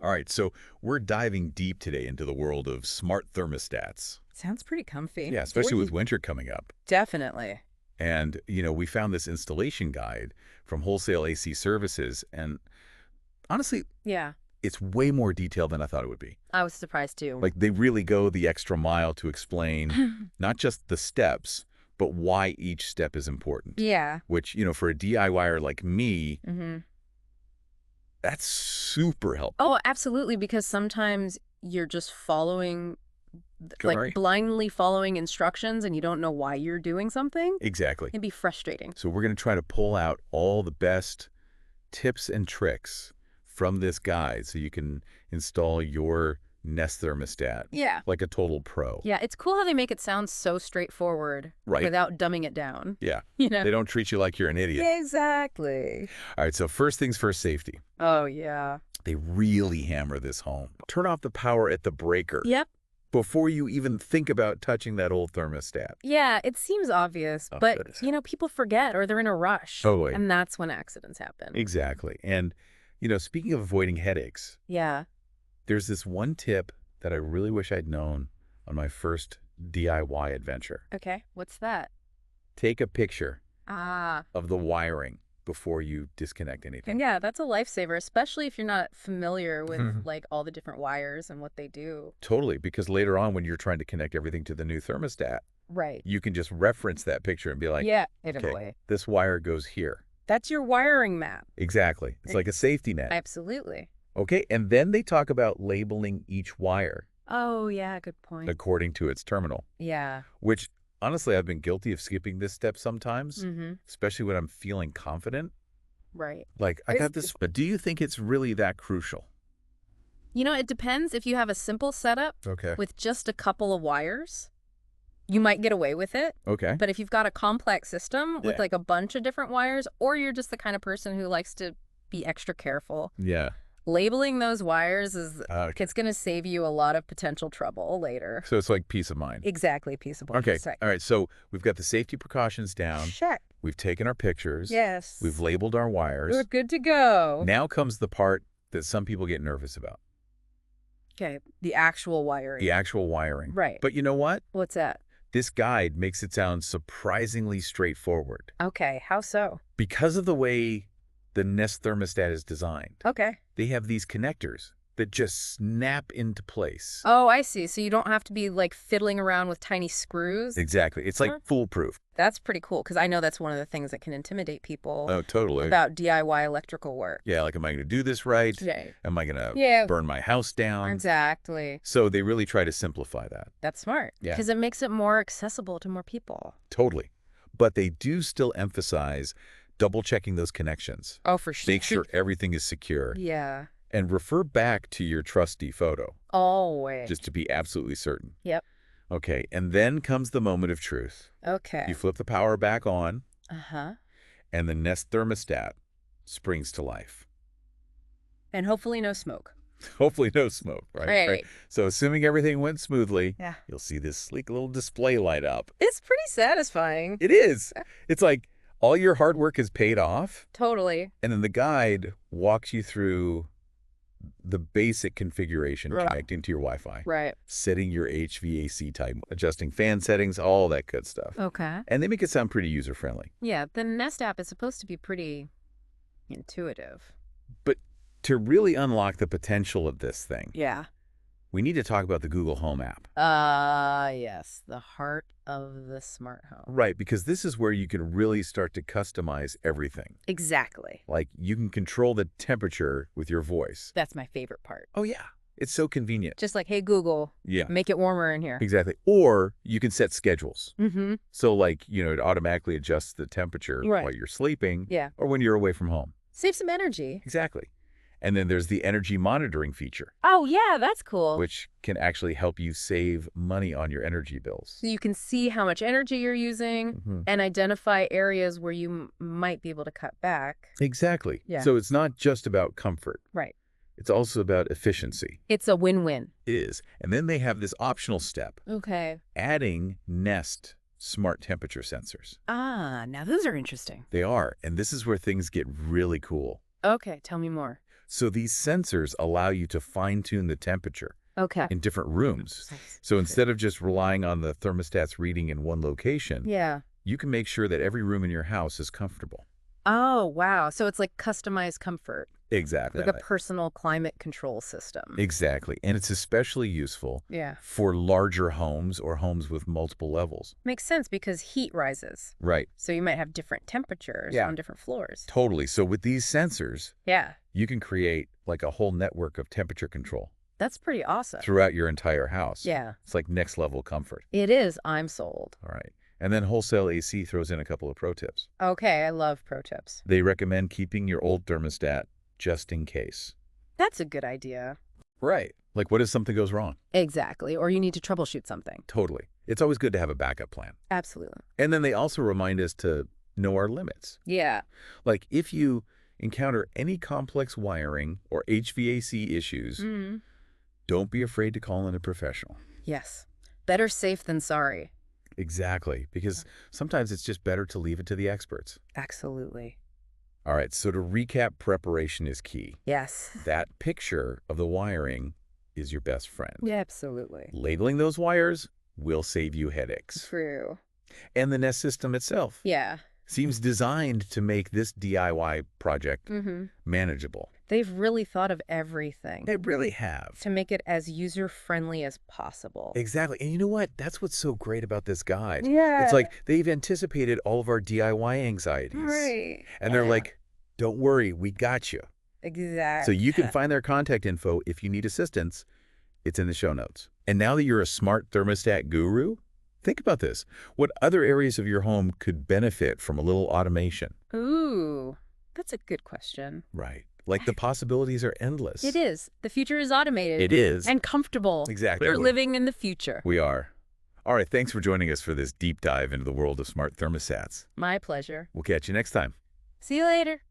All right, so we're diving deep today into the world of smart thermostats. Sounds pretty comfy. Yeah, especially with winter coming up. Definitely. And, we found this installation guide from Wholesale AC Services, and honestly, Yeah. it's way more detailed than I thought it would be. I was surprised too. Like, they really go the extra mile to explain not just the steps, but why each step is important. Yeah. Which, for a DIYer like me, Mm-hmm. that's super helpful. Oh, absolutely. Because sometimes you're just following, Sorry? blindly following instructions and you don't know why you're doing something. Exactly. It can be frustrating. So we're going to try to pull out all the best tips and tricks from this guide so you can install your Nest Thermostat Yeah. like a total pro. Yeah. It's cool how they make it sound so straightforward Right. without dumbing it down. Yeah. You know? They don't treat you like you're an idiot. Exactly. All right, so first things first, safety. Oh, yeah. They really hammer this home. Turn off the power at the breaker Yep. before you even think about touching that old thermostat. Yeah, it seems obvious, Oh, but, goodness. people forget or they're in a rush. Totally. And that's when accidents happen. Exactly. And, speaking of avoiding headaches, Yeah. there's this one tip that I really wish I'd known on my first DIY adventure. Okay. What's that? Take a picture Ah. of the wiring before you disconnect anything. And yeah, that's a lifesaver, especially if you're not familiar with Mhm. all the different wires and what they do. Totally, because later on when you're trying to connect everything to the new thermostat, Right. you can just reference that picture and be like, Yeah, okay, totally. this wire goes here. That's your wiring map. Exactly. It's like a safety net. Absolutely. Okay, and then they talk about labeling each wire Oh, yeah, good point. according to its terminal, Yeah. which honestly I've been guilty of skipping this step sometimes, Mm-hmm. especially when I'm feeling confident. Right. Like, I got this, but do you think it's really that crucial? It depends. If you have a simple setup Okay. with just a couple of wires, you might get away with it. Okay. But if you've got a complex system with Yeah. a bunch of different wires, or you're just the kind of person who likes to be extra careful, Yeah. labeling those wires Okay. it's going to save you a lot of potential trouble later. So it's like peace of mind. Exactly, peaceable. Okay. All right. So we've got the safety precautions down. Check. We've taken our pictures. Yes. We've labeled our wires. We're good to go. Now comes the part that some people get nervous about. Okay, the actual wiring. The actual wiring. Right. But you know what? What's that? This guide makes it sound surprisingly straightforward. Okay, how so? Because of the way the Nest thermostat is designed, Okay. they have these connectors that just snap into place. Oh, I see. So you don't have to be fiddling around with tiny screws. Exactly. It's like Huh. foolproof. That's pretty cool because I know that's one of the things that can intimidate people Oh, totally. about DIY electrical work. Yeah, like, am I going to do this right? Right. Am I going to Yeah. burn my house down? Exactly. So they really try to simplify that. That's smart. Yeah. Because it makes it more accessible to more people. Totally. But they do still emphasize double-checking those connections. Oh, for sure. Make sure everything is secure. Yeah. And refer back to your trusty photo, Always. just to be absolutely certain. Yep. Okay, and then comes the moment of truth. Okay. You flip the power back on, Uh-huh. and the Nest thermostat springs to life. And hopefully no smoke. Hopefully no smoke, right? Right. So assuming everything went smoothly, Yeah. you'll see this sleek little display light up. It's pretty satisfying. It is. It's like all your hard work is paid off, Totally. and then the guide walks you through the basic configuration, Right. connecting to your Wi-Fi, Right. setting your HVAC type, adjusting fan settings, all that good stuff. Okay. And they make it sound pretty user-friendly. Yeah, the Nest app is supposed to be pretty intuitive. But to really unlock the potential of this thing, Yeah. we need to talk about the Google Home app. Yes, the heart of the smart home. Right, because this is where you can really start to customize everything. Exactly. Like, you can control the temperature with your voice. That's my favorite part. Oh, yeah. It's so convenient. Just like, hey, Google, Yeah, make it warmer in here. exactly. Or you can set schedules. Mm-hmm. So, like, it automatically adjusts the temperature Right. while you're sleeping Yeah. or when you're away from home. Save some energy. Exactly. And then there's the energy monitoring feature, Oh, yeah, that's cool. which can actually help you save money on your energy bills. So you can see how much energy you're using Mhm. and identify areas where you might be able to cut back. Exactly. Yeah. So it's not just about comfort. Right. It's also about efficiency. It's a win-win. It is. And then they have this optional step, Okay. adding Nest smart temperature sensors. Ah, now those are interesting. They are. And this is where things get really cool. Okay, tell me more. So these sensors allow you to fine-tune the temperature Okay. in different rooms. So instead of just relying on the thermostat's reading in one location, Yeah. you can make sure that every room in your house is comfortable. Oh, wow. So it's like customized comfort, Exactly. like a personal climate control system. Exactly. And it's especially useful Yeah. for larger homes or homes with multiple levels. Makes sense because heat rises. Right. So you might have different temperatures Yeah. on different floors. Totally. So with these sensors, Yeah. you can create like a whole network of temperature control That's pretty awesome. throughout your entire house. Yeah. It's like next level comfort. It is. I'm sold. All right. And then Wholesale AC throws in a couple of pro tips. Okay. I love pro tips. They recommend keeping your old thermostat just in case. That's a good idea. Right. Like what if something goes wrong? Exactly. Or you need to troubleshoot something. Totally. It's always good to have a backup plan. Absolutely. And then they also remind us to know our limits. Yeah. Like if you encounter any complex wiring or HVAC issues, don't be afraid to call in a professional. Yes. Better safe than sorry. Exactly, because sometimes it's just better to leave it to the experts. Absolutely. All right, so to recap, preparation is key. Yes. That picture of the wiring is your best friend. Yeah, absolutely. Labeling those wires will save you headaches. True. And the Nest system itself Yeah. seems designed to make this DIY project manageable. They've really thought of everything They really have. to make it as user-friendly as possible. Exactly. And you know what? That's what's so great about this guide. Yeah. It's like they've anticipated all of our DIY anxieties. Right. And they're like, don't worry, we got you. Exactly. So you can find their contact info if you need assistance. It's in the show notes. And now that you're a smart thermostat guru, think about this. What other areas of your home could benefit from a little automation? Ooh, that's a good question. Right. Like the possibilities are endless. It is. The future is automated. It is. And comfortable. Exactly. We're living in the future. We are. All right, thanks for joining us for this deep dive into the world of smart thermostats. My pleasure. We'll catch you next time. See you later.